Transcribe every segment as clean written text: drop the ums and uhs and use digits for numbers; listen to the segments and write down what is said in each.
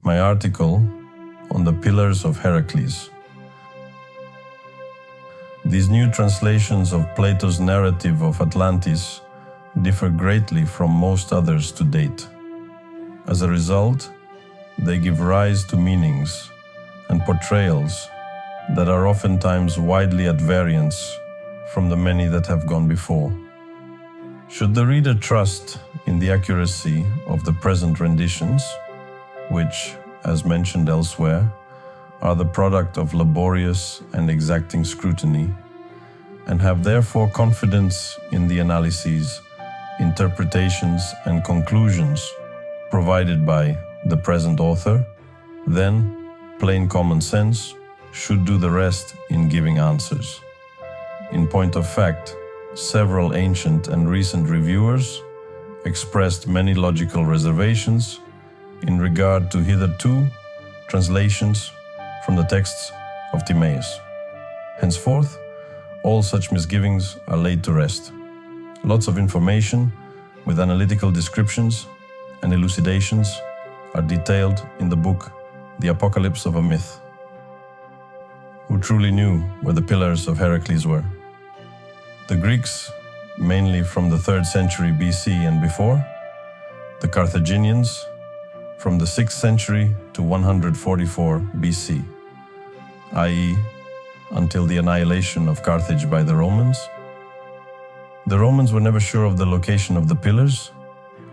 my article on the Pillars of Heracles. These new translations of Plato's narrative of Atlantis differ greatly from most others to date. As a result, they give rise to meanings and portrayals that are oftentimes widely at variance from the many that have gone before. Should the reader trust in the accuracy of the present renditions, which, as mentioned elsewhere, are the product of laborious and exacting scrutiny, and have therefore confidence in the analyses, interpretations, and conclusions provided by the present author, then plain common sense should do the rest in giving answers. In point of fact, several ancient and recent reviewers expressed many logical reservations in regard to hitherto translations from the texts of Timaeus. Henceforth, all such misgivings are laid to rest. Lots of information with analytical descriptions and elucidations are detailed in the book The Apocalypse of a Myth. Who truly knew where the Pillars of Heracles were? The Greeks, mainly from the 3rd century BC and before, the Carthaginians from the 6th century to 144 BC, i.e., until the annihilation of Carthage by the Romans. The Romans were never sure of the location of the pillars.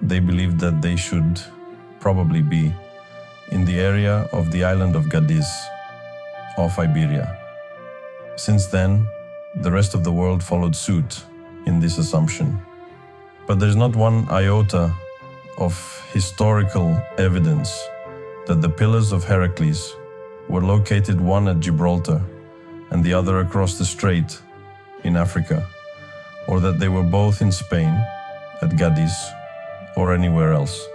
They believed that they should probably be in the area of the island of Gades, off Iberia. Since then, the rest of the world followed suit in this assumption. But there's not one iota of historical evidence that the Pillars of Heracles were located one at Gibraltar and the other across the strait in Africa, or that they were both in Spain, at Gades, or anywhere else,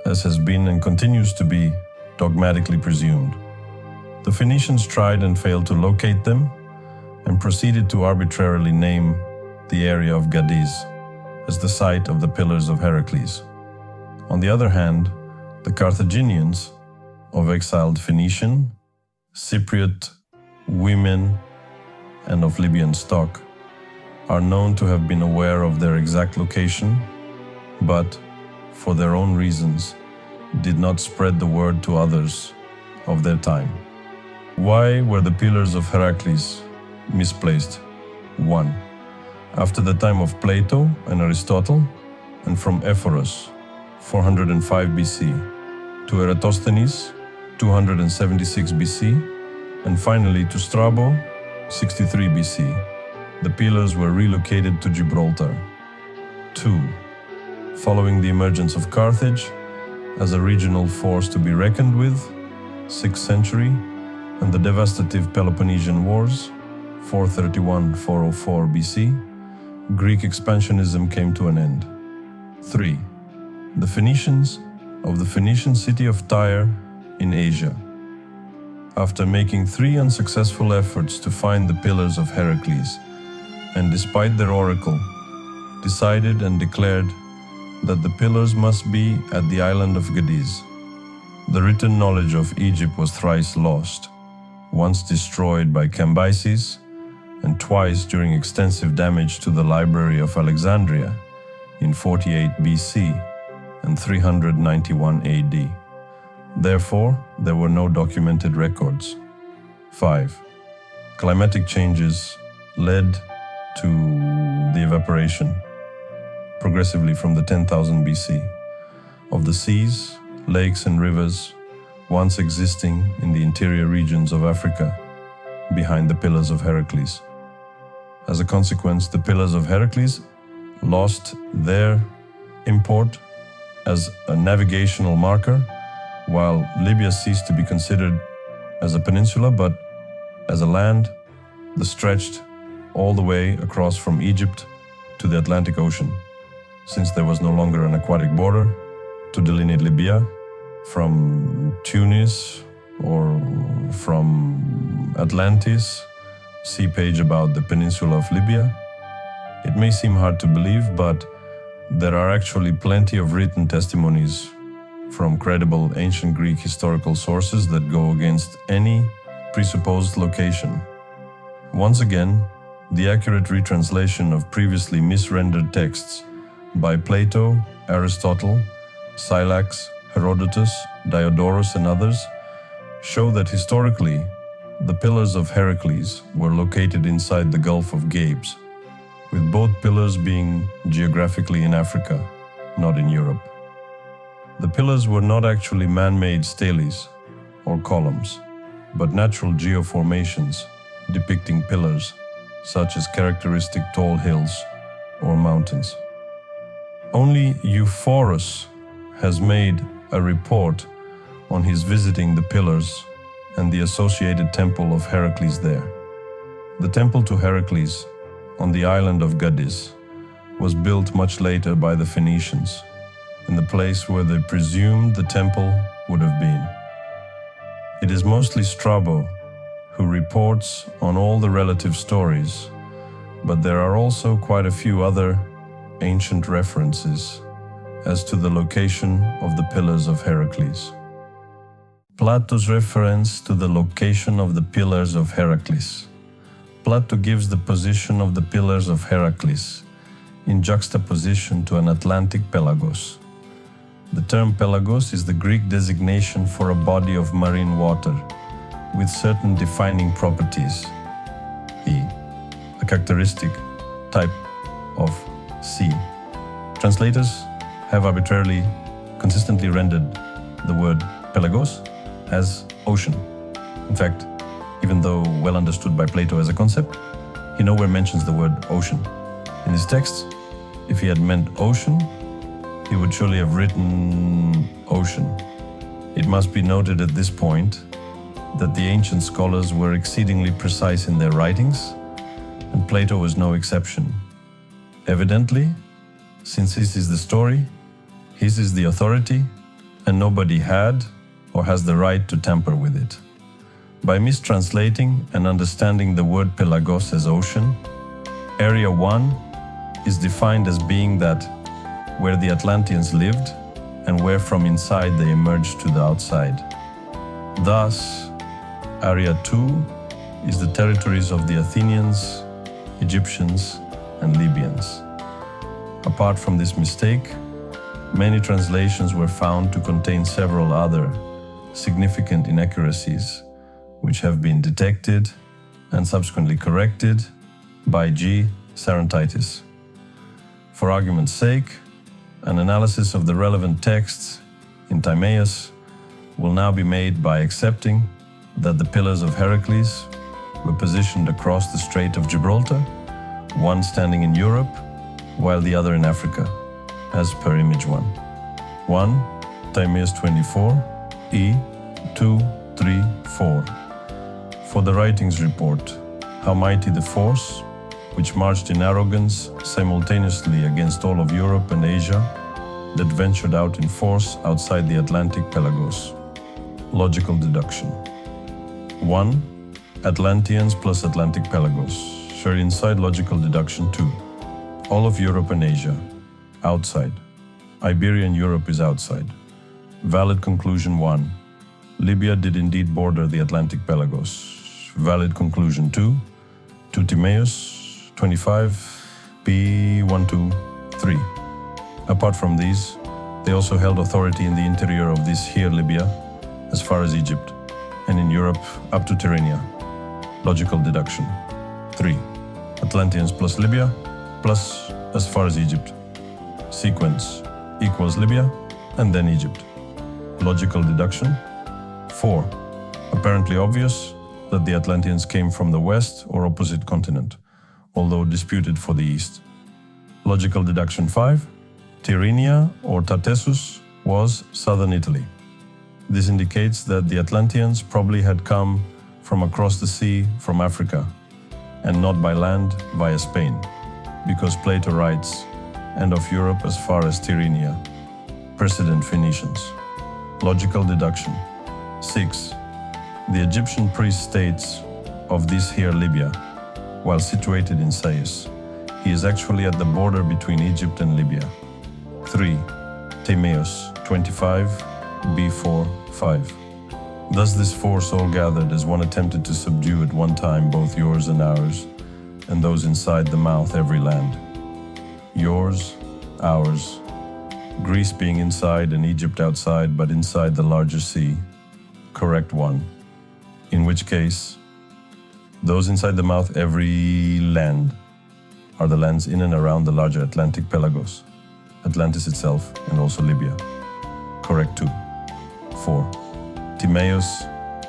as has been and continues to be dogmatically presumed. The Phoenicians tried and failed to locate them, and proceeded to arbitrarily name the area of Gades as the site of the Pillars of Heracles. On the other hand, the Carthaginians, of exiled Phoenician, Cypriot women, and of Libyan stock, are known to have been aware of their exact location, but, for their own reasons, did not spread the word to others of their time. Why were the Pillars of Heracles misplaced? 1. After the time of Plato and Aristotle, and from Ephorus, 405 BC, to Eratosthenes, 276 BC, and finally to Strabo, 63 BC, the pillars were relocated to Gibraltar. 2. Following the emergence of Carthage as a regional force to be reckoned with, 6th century, and the devastative Peloponnesian Wars, 431–404 BC, Greek expansionism came to an end. 3. The Phoenicians of the Phoenician city of Tyre in Asia, after making 3 unsuccessful efforts to find the Pillars of Heracles, and despite their oracle, decided and declared that the pillars must be at the island of Gades. The written knowledge of Egypt was thrice lost, once destroyed by Cambyses, and twice during extensive damage to the library of Alexandria in 48 BC and 391 AD. Therefore, there were no documented records. 5. Climatic changes led to the evaporation, progressively from the 10,000 BC, of the seas, lakes and rivers once existing in the interior regions of Africa, behind the Pillars of Heracles. As a consequence, the Pillars of Heracles lost their import as a navigational marker, while Libya ceased to be considered as a peninsula, but as a land that stretched all the way across from Egypt to the Atlantic Ocean, since there was no longer an aquatic border to delineate Libya from Tunis or from Atlantis. See page about the peninsula of Libya. It may seem hard to believe, but there are actually plenty of written testimonies from credible ancient Greek historical sources that go against any presupposed location. Once again, the accurate retranslation of previously misrendered texts by Plato, Aristotle, Scylax, Herodotus, Diodorus, and others show that historically, the pillars of Heracles were located inside the Gulf of Gabes, with both pillars being geographically in Africa, not in Europe. The pillars were not actually man-made steles or columns, but natural geoformations depicting pillars, such as characteristic tall hills or mountains. Only Euphoros has made a report on his visiting the pillars and the associated temple of Heracles there. The temple to Heracles on the island of Gadis was built much later by the Phoenicians, in the place where they presumed the temple would have been. It is mostly Strabo who reports on all the relative stories, but there are also quite a few other ancient references as to the location of the pillars of Heracles. Plato's reference to the location of the pillars of Heracles. Plato gives the position of the pillars of Heracles in juxtaposition to an Atlantic pelagos. The term pelagos is the Greek designation for a body of marine water with certain defining properties, a characteristic type of sea. Translators have arbitrarily, consistently rendered the word pelagos as ocean. In fact, even though well understood by Plato as a concept, he nowhere mentions the word ocean. In his text, if he had meant ocean, he would surely have written ocean. It must be noted at this point that the ancient scholars were exceedingly precise in their writings, and Plato was no exception. Evidently, since his is the story, his is the authority, and nobody had or has the right to tamper with it. By mistranslating and understanding the word pelagos as ocean, Area 1 is defined as being that where the Atlanteans lived and where from inside they emerged to the outside. Thus, Area 2 is the territories of the Athenians, Egyptians, and Libyans. Apart from this mistake, many translations were found to contain several other significant inaccuracies, which have been detected and subsequently corrected by G. Sarantitis. For argument's sake, an analysis of the relevant texts in Timaeus will now be made by accepting that the pillars of Heracles were positioned across the Strait of Gibraltar, one standing in Europe, while the other in Africa, as per image 1. 1. Timaeus 24, E. 2, 3, 4. For the writings report, how mighty the force, which marched in arrogance simultaneously against all of Europe and Asia, that ventured out in force outside the Atlantic pelagos. Logical deduction. 1. Atlanteans plus Atlantic pelagos. Share inside logical deduction 2. All of Europe and Asia. Outside. Iberia and Europe is outside. Valid conclusion 1. Libya did indeed border the Atlantic pelagos. Valid conclusion 2. To Timaeus 25, B. 1, 2, 3. Apart from these, they also held authority in the interior of this here Libya, as far as Egypt, and in Europe up to Tyrrhenia. Logical deduction. 3. Atlanteans plus Libya, plus as far as Egypt. Sequence equals Libya, and then Egypt. Logical deduction. 4. Apparently obvious that the Atlanteans came from the west or opposite continent, although disputed for the east. Logical deduction 5. Tyrrhenia or Tartessus was southern Italy. This indicates that the Atlanteans probably had come from across the sea from Africa, and not by land via Spain, because Plato writes, and of Europe as far as Tyrrhenia, precedent Phoenicians. Logical deduction. 6. The Egyptian priest states of this here Libya, while situated in Sais, he is actually at the border between Egypt and Libya. 3. Timaeus 25, B4, 5. Thus this force all gathered as one attempted to subdue at one time both yours and ours, and those inside the mouth every land. Yours, ours, Greece being inside and Egypt outside, but inside the larger sea. Correct 1. In which case, those inside the mouth every land are the lands in and around the larger Atlantic Pelagos, Atlantis itself, and also Libya. Correct 2. 4. Timaeus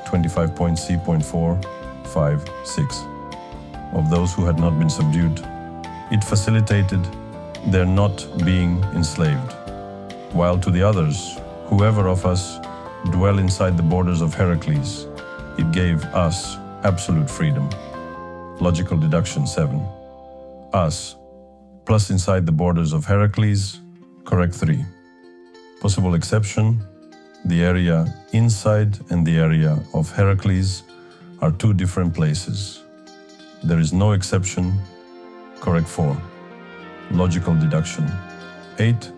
25.C.4, 5, 6. Of those who had not been subdued, it facilitated their not being enslaved, while to the others, whoever of us dwell inside the borders of Heracles, it gave us absolute freedom. Logical deduction 7. Us, plus inside the borders of Heracles, correct 3. Possible exception, the area inside and the area of Heracles are two different places. There is no exception, correct 4. Logical deduction 8.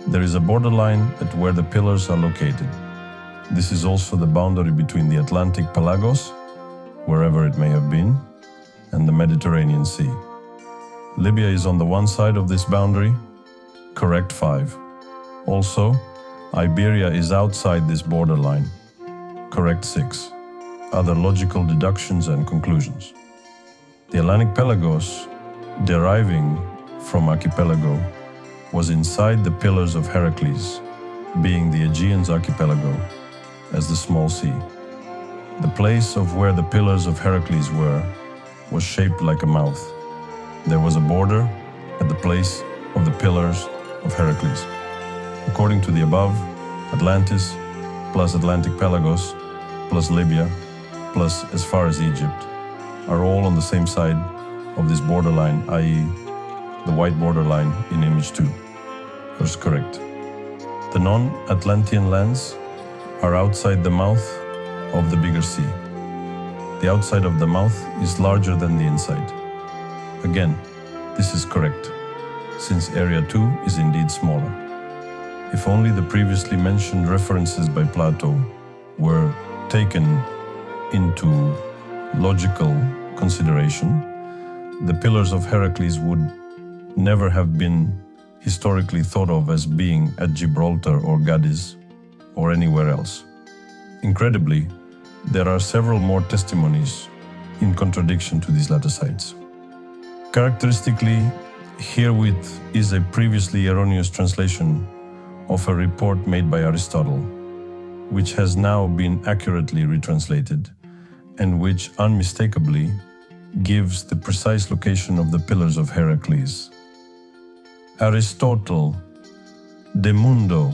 There is a borderline at where the pillars are located. This is also the boundary between the Atlantic Pelagos, wherever it may have been, and the Mediterranean Sea. Libya is on the one side of this boundary, correct 5. Also, Iberia is outside this borderline, correct 6. Other logical deductions and conclusions. The Atlantic Pelagos, deriving from archipelago, was inside the pillars of Heracles, being the Aegean's archipelago, as the small sea. The place of where the pillars of Heracles were was shaped like a mouth. There was a border at the place of the pillars of Heracles. According to the above, Atlantis plus Atlantic Pelagos plus Libya plus as far as Egypt are all on the same side of this borderline, i.e. the white borderline in image 2. That's correct. The non-Atlantean lands are outside the mouth of the bigger sea. The outside of the mouth is larger than the inside. Again, this is correct, since area 2 is indeed smaller. If only the previously mentioned references by Plato were taken into logical consideration, the pillars of Heracles would never have been historically thought of as being at Gibraltar or Gades or anywhere else. Incredibly, there are several more testimonies in contradiction to these latter sites. Characteristically, herewith is a previously erroneous translation of a report made by Aristotle, which has now been accurately retranslated, and which unmistakably gives the precise location of the pillars of Heracles. Aristotle, De Mundo,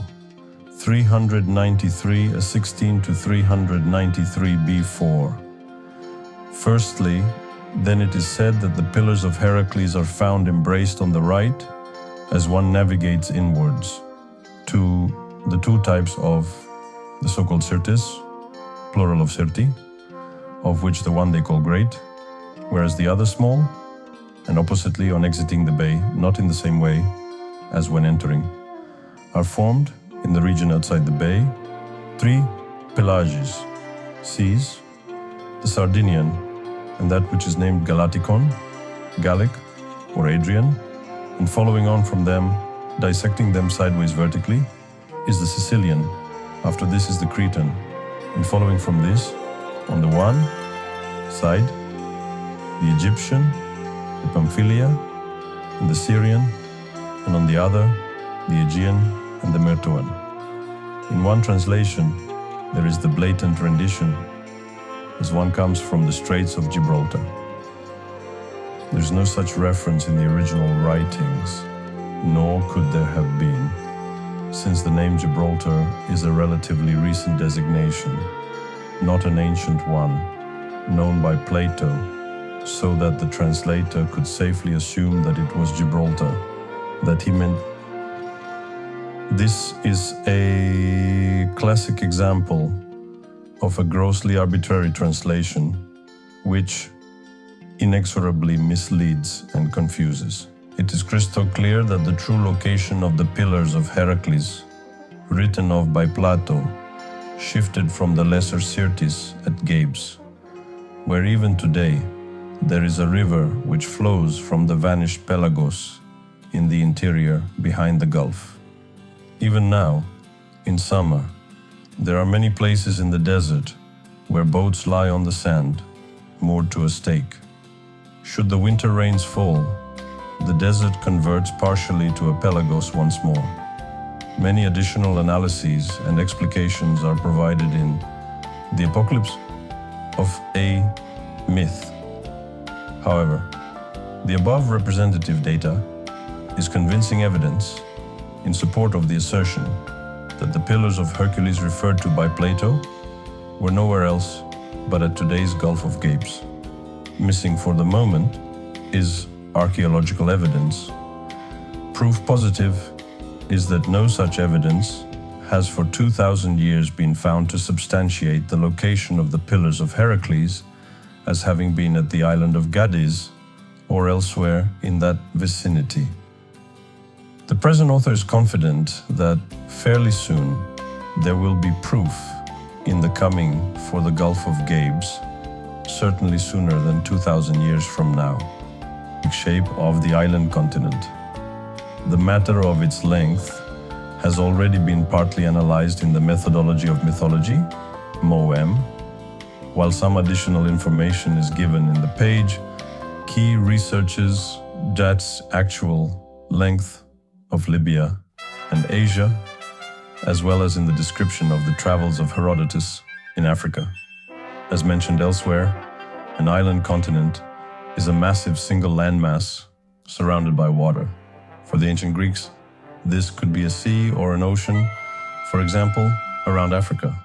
393, 16 to 393 B4. Firstly, then it is said that the pillars of Heracles are found embraced on the right as one navigates inwards to the two types of the so-called Syrtis, plural of Syrti, of which the one they call great, whereas the other small, and oppositely on exiting the bay, not in the same way as when entering, are formed in the region outside the bay, three pelages, seas, the Sardinian, and that which is named Galatikon, Gallic, or Adrian, and following on from them, dissecting them sideways vertically, is the Sicilian. After this is the Cretan, and following from this, on the one side, the Egyptian, the Pamphylia, and the Syrian, and on the other, the Aegean and the Myrtoan. In one translation, there is the blatant rendition, as one comes from the Straits of Gibraltar. There's no such reference in the original writings, nor could there have been, since the name Gibraltar is a relatively recent designation, not an ancient one, known by Plato, so that the translator could safely assume that it was Gibraltar, that he meant. This is a classic example of a grossly arbitrary translation, which inexorably misleads and confuses. It is crystal clear that the true location of the pillars of Heracles, written of by Plato, shifted from the lesser Syrtis at Gabes, where even today there is a river which flows from the vanished Pelagos in the interior behind the Gulf. Even now, in summer, there are many places in the desert where boats lie on the sand, moored to a stake. Should the winter rains fall, the desert converts partially to a Pelagos once more. Many additional analyses and explications are provided in The Apocalypse of a Myth. However, the above representative data is convincing evidence in support of the assertion that the pillars of Hercules referred to by Plato were nowhere else but at today's Gulf of Gabes. Missing for the moment is archaeological evidence. Proof positive is that no such evidence has for 2,000 years been found to substantiate the location of the pillars of Heracles as having been at the island of Gades or elsewhere in that vicinity. The present author is confident that fairly soon there will be proof in the coming for the Gulf of Gabes, certainly sooner than 2,000 years from now, the shape of the island continent. The matter of its length has already been partly analyzed in the methodology of mythology, MOM, while some additional information is given in the page. Key researches Jat's actual length of Libya and Asia, as well as in the description of the travels of Herodotus in Africa. As mentioned elsewhere, an island continent is a massive single landmass surrounded by water. For the ancient Greeks, this could be a sea or an ocean, for example, around Africa.